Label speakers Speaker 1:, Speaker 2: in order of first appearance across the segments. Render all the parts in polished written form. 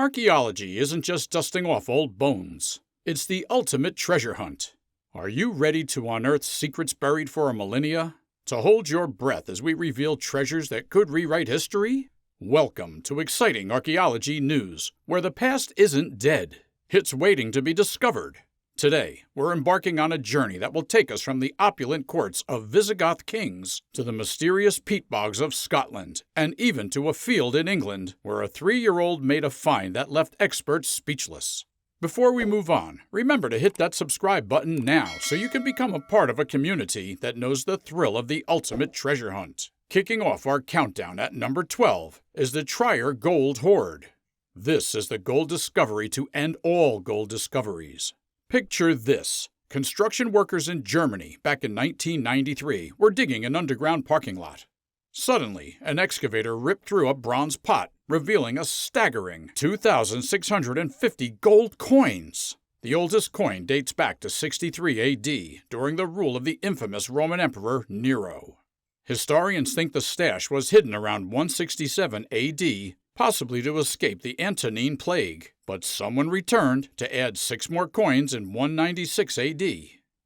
Speaker 1: Archaeology isn't just dusting off old bones. It's the ultimate treasure hunt. Are you ready to unearth secrets buried for a millennia? To hold your breath as we reveal treasures that could rewrite history? Welcome to exciting archaeology news, where the past isn't dead. It's waiting to be discovered. Today, we're embarking on a journey that will take us from the opulent courts of Visigoth kings to the mysterious peat bogs of Scotland, and even to a field in England where a 3-year-old made a find that left experts speechless. Before we move on, remember to hit that subscribe button now so you can become a part of a community that knows the thrill of the ultimate treasure hunt. Kicking off our countdown at number 12 is the Treasure Gold Hoard. This is the gold discovery to end all gold discoveries. Picture this. Construction workers in Germany back in 1993 were digging an underground parking lot. Suddenly, an excavator ripped through a bronze pot, revealing a staggering 2,650 gold coins. The oldest coin dates back to 63 AD, during the rule of the infamous Roman Emperor Nero. Historians think the stash was hidden around 167 AD, possibly to escape the Antonine Plague, but someone returned to add 6 more coins in 196 AD.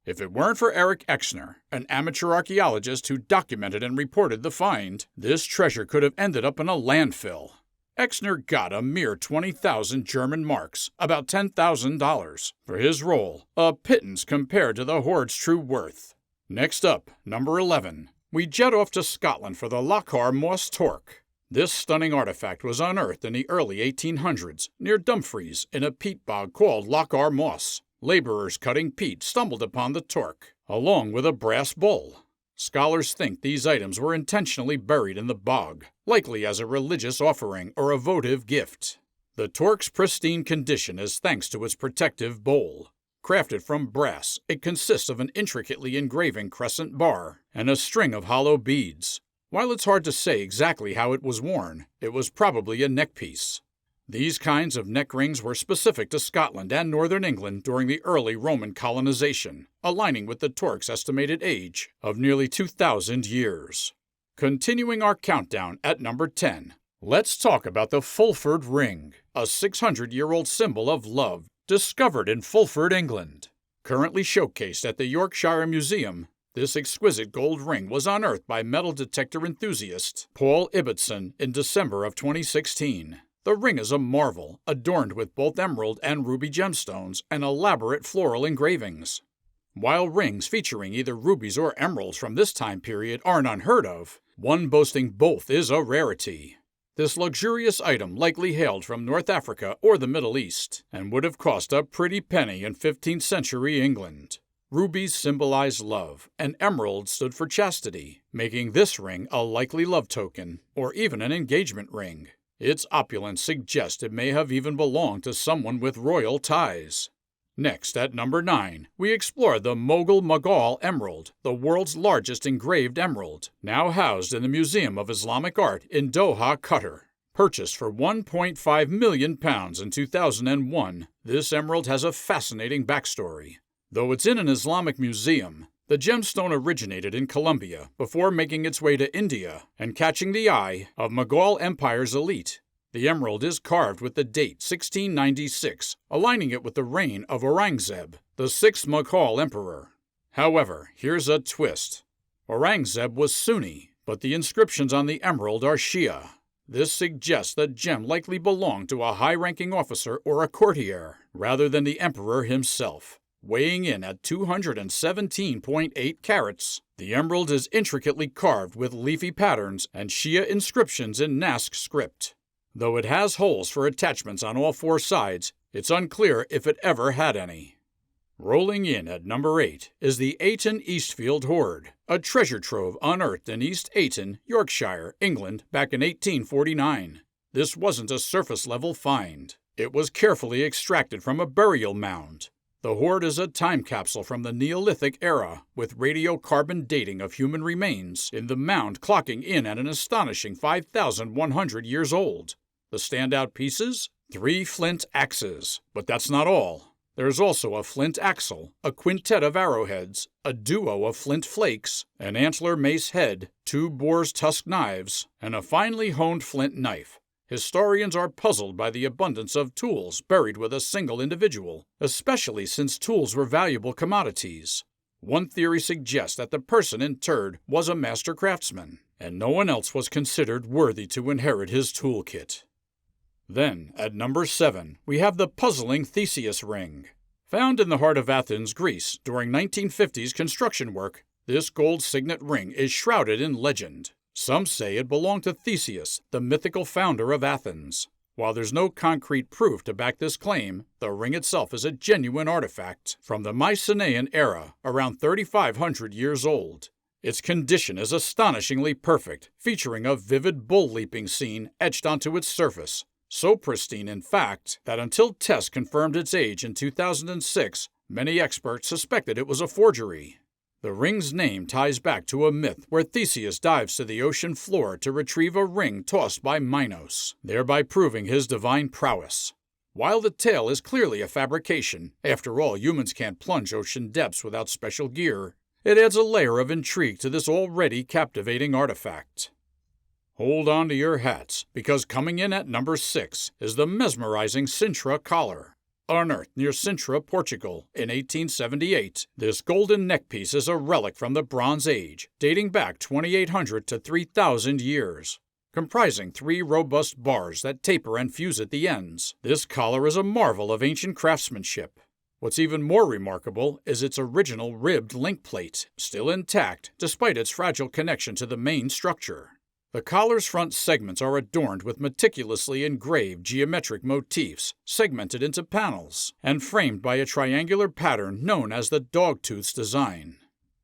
Speaker 1: If it weren't for Eric Exner, an amateur archaeologist who documented and reported the find, this treasure could have ended up in a landfill. Exner got a mere 20,000 German marks, about $10,000, for his role, a pittance compared to the hoard's true worth. Next up, number 11. We jet off to Scotland for the Lockar Moss Torque. This stunning artifact was unearthed in the early 1800s near Dumfries in a peat bog called Lockar Moss. Laborers cutting peat stumbled upon the torque, along with a brass bowl. Scholars think these items were intentionally buried in the bog, likely as a religious offering or a votive gift. The torque's pristine condition is thanks to its protective bowl. Crafted from brass, it consists of an intricately engraving crescent bar and a string of hollow beads. While it's hard to say exactly how it was worn, it was probably a neckpiece. These kinds of neck rings were specific to Scotland and northern England during the early Roman colonization, aligning with the torque's estimated age of nearly 2,000 years. Continuing our countdown at number 10, let's talk about the Fulford Ring, a 600-year-old symbol of love discovered in Fulford, England. Currently showcased at the Yorkshire Museum, this exquisite gold ring was unearthed by metal detector enthusiast Paul Ibbotson in December of 2016. The ring is a marvel, adorned with both emerald and ruby gemstones and elaborate floral engravings. While rings featuring either rubies or emeralds from this time period aren't unheard of, one boasting both is a rarity. This luxurious item likely hailed from North Africa or the Middle East, and would have cost a pretty penny in 15th century England. Rubies symbolize love, and emeralds stood for chastity, making this ring a likely love token, or even an engagement ring. Its opulence suggests it may have even belonged to someone with royal ties. Next, at number 9, we explore the Mogul Emerald, the world's largest engraved emerald, now housed in the Museum of Islamic Art in Doha, Qatar. Purchased for £1.5 million in 2001, this emerald has a fascinating backstory. Though it's in an Islamic museum, the gemstone originated in Colombia before making its way to India and catching the eye of Mughal Empire's elite. The emerald is carved with the date 1696, aligning it with the reign of Aurangzeb, the 6th Mughal emperor. However, here's a twist. Aurangzeb was Sunni, but the inscriptions on the emerald are Shia. This suggests the gem likely belonged to a high-ranking officer or a courtier, rather than the emperor himself. Weighing in at 217.8 carats, the emerald is intricately carved with leafy patterns and Shia inscriptions in Naskh script. Though it has holes for attachments on all 4 sides, it's unclear if it ever had any. Rolling in at number 8 is the Ayton Eastfield Hoard, a treasure trove unearthed in East Ayton, Yorkshire, England back in 1849. This wasn't a surface-level find. It was carefully extracted from a burial mound. The hoard is a time capsule from the Neolithic era, with radiocarbon dating of human remains, in the mound clocking in at an astonishing 5,100 years old. The standout pieces? 3 flint axes. But that's not all. There's also a flint axle, a quintet of arrowheads, a duo of flint flakes, an antler mace head, 2 boar's tusk knives, and a finely honed flint knife. Historians are puzzled by the abundance of tools buried with a single individual, especially since tools were valuable commodities. One theory suggests that the person interred was a master craftsman, and no one else was considered worthy to inherit his toolkit. Then, at number 7, we have the puzzling Theus Ring. Found in the heart of Athens, Greece, during 1950s construction work, this gold signet ring is shrouded in legend. Some say it belonged to Theseus, the mythical founder of Athens. While there's no concrete proof to back this claim, the ring itself is a genuine artifact from the Mycenaean era, around 3,500 years old. Its condition is astonishingly perfect, featuring a vivid bull-leaping scene etched onto its surface. So pristine, in fact, that until tests confirmed its age in 2006, many experts suspected it was a forgery. The ring's name ties back to a myth where Theseus dives to the ocean floor to retrieve a ring tossed by Minos, thereby proving his divine prowess. While the tale is clearly a fabrication, after all, humans can't plunge ocean depths without special gear, it adds a layer of intrigue to this already captivating artifact. Hold on to your hats, because coming in at number 6 is the mesmerizing Centric Collar. Unearthed near Sintra, Portugal, in 1878, this golden neckpiece is a relic from the Bronze Age, dating back 2,800 to 3,000 years. Comprising 3 robust bars that taper and fuse at the ends, this collar is a marvel of ancient craftsmanship. What's even more remarkable is its original ribbed link plate, still intact despite its fragile connection to the main structure. The collar's front segments are adorned with meticulously engraved geometric motifs, segmented into panels, and framed by a triangular pattern known as the dogtooth's design.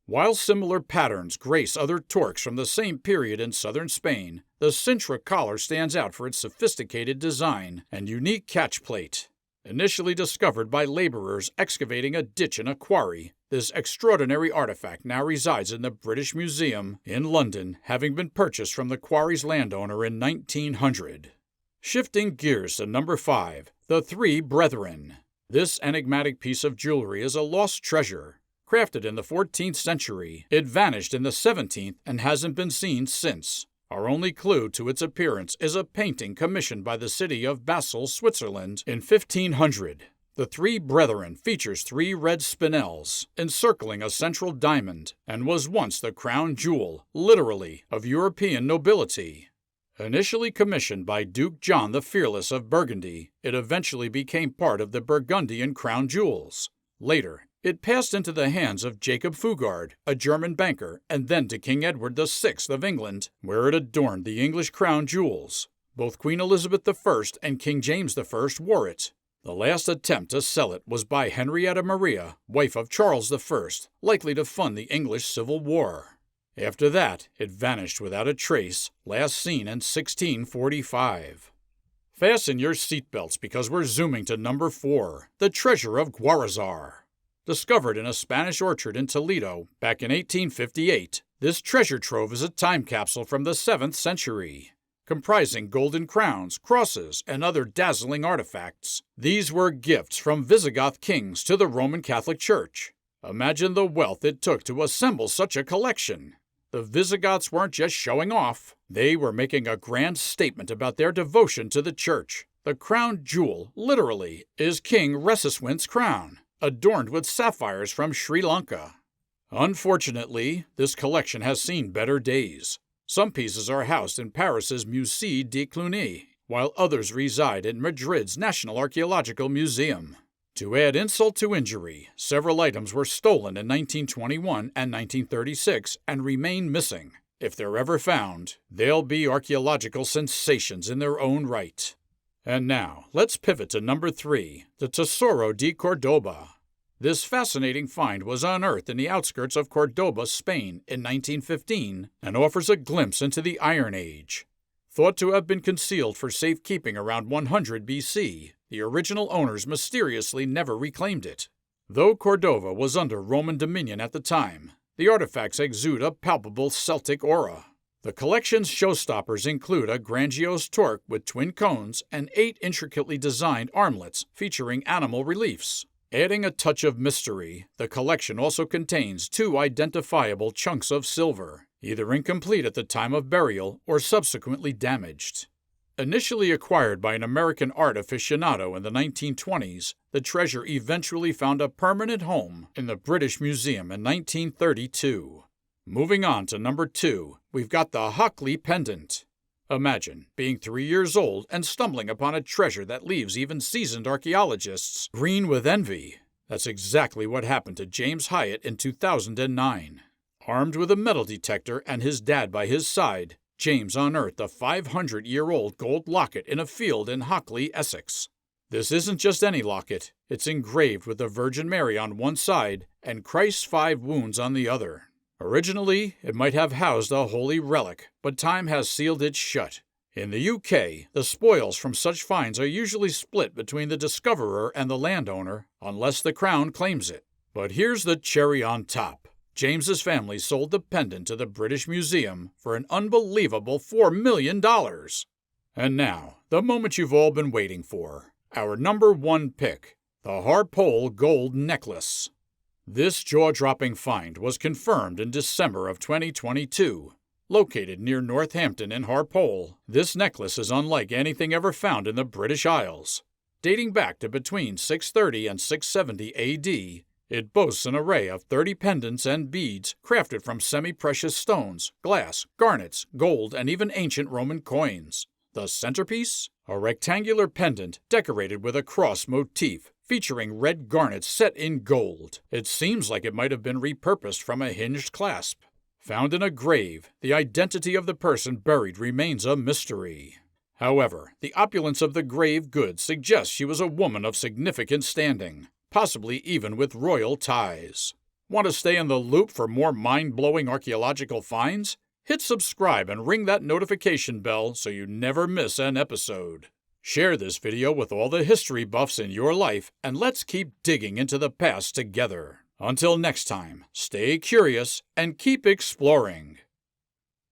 Speaker 1: While similar patterns grace other torques from the same period in southern Spain, the Centric Collar stands out for its sophisticated design and unique catch plate. Initially discovered by laborers excavating a ditch in a quarry, this extraordinary artifact now resides in the British Museum in London, having been purchased from the quarry's landowner in 1900. Shifting gears to number 5, the 3 Brethren. This enigmatic piece of jewelry is a lost treasure. Crafted in the 14th century, it vanished in the 17th and hasn't been seen since. Our only clue to its appearance is a painting commissioned by the city of Basel, Switzerland, in 1500. The 3 Brethren features 3 red spinels encircling a central diamond and was once the crown jewel, literally, of European nobility. Initially commissioned by Duke John the Fearless of Burgundy, it eventually became part of the Burgundian crown jewels. Later, it passed into the hands of Jacob Fugard, a German banker, and then to King Edward VI of England, where it adorned the English crown jewels. Both Queen Elizabeth I and King James I wore it. The last attempt to sell it was by Henrietta Maria, wife of Charles I, likely to fund the English Civil War. After that, it vanished without a trace, last seen in 1645. Fasten your seatbelts because we're zooming to number 4, the Treasure of Guzar. Discovered in a Spanish orchard in Toledo back in 1858, this treasure trove is a time capsule from the 7th century. Comprising golden crowns, crosses, and other dazzling artifacts. These were gifts from Visigoth kings to the Roman Catholic Church. Imagine the wealth it took to assemble such a collection. The Visigoths weren't just showing off. They were making a grand statement about their devotion to the church. The crown jewel, literally, is King Resiswint's crown, adorned with sapphires from Sri Lanka. Unfortunately, this collection has seen better days. Some pieces are housed in Paris's Musée de Cluny, while others reside in Madrid's National Archaeological Museum. To add insult to injury, several items were stolen in 1921 and 1936 and remain missing. If they're ever found, they'll be archaeological sensations in their own right. And now, let's pivot to number 3, the Torro de Cordoba. This fascinating find was unearthed in the outskirts of Cordoba, Spain, in 1915 and offers a glimpse into the Iron Age. Thought to have been concealed for safekeeping around 100 BC, the original owners mysteriously never reclaimed it. Though Cordoba was under Roman dominion at the time, the artifacts exude a palpable Celtic aura. The collection's showstoppers include a grandiose torque with twin cones and 8 intricately designed armlets featuring animal reliefs. Adding a touch of mystery, the collection also contains 2 identifiable chunks of silver, either incomplete at the time of burial or subsequently damaged. Initially acquired by an American art aficionado in the 1920s, the treasure eventually found a permanent home in the British Museum in 1932. Moving on to number 2, we've got the Hotley Pendant. Imagine being 3 years old and stumbling upon a treasure that leaves even seasoned archaeologists green with envy. That's exactly what happened to James Hyatt in 2009. Armed with a metal detector and his dad by his side, James unearthed a 500-year-old gold locket in a field in Hockley, Essex. This isn't just any locket. It's engraved with the Virgin Mary on one side and Christ's 5 wounds on the other. Originally, it might have housed a holy relic, but time has sealed it shut. In the UK, the spoils from such finds are usually split between the discoverer and the landowner, unless the Crown claims it. But here's the cherry on top. James's family sold the pendant to the British Museum for an unbelievable $4 million. And now, the moment you've all been waiting for. Our number 1 pick, the Harpole Gold Necklace. This jaw-dropping find was confirmed in December of 2022. Located near Northampton in Harpole, this necklace is unlike anything ever found in the British Isles. Dating back to between 630 and 670 AD, it boasts an array of 30 pendants and beads crafted from semi-precious stones, glass, garnets, gold, and even ancient Roman coins. The centerpiece? A rectangular pendant decorated with a cross motif, featuring red garnets set in gold. It seems like it might have been repurposed from a hinged clasp. Found in a grave, the identity of the person buried remains a mystery. However, the opulence of the grave goods suggests she was a woman of significant standing, possibly even with royal ties. Want to stay in the loop for more mind-blowing archaeological finds? Hit subscribe and ring that notification bell so you never miss an episode. Share this video with all the history buffs in your life, and let's keep digging into the past together. Until next time, stay curious and keep exploring.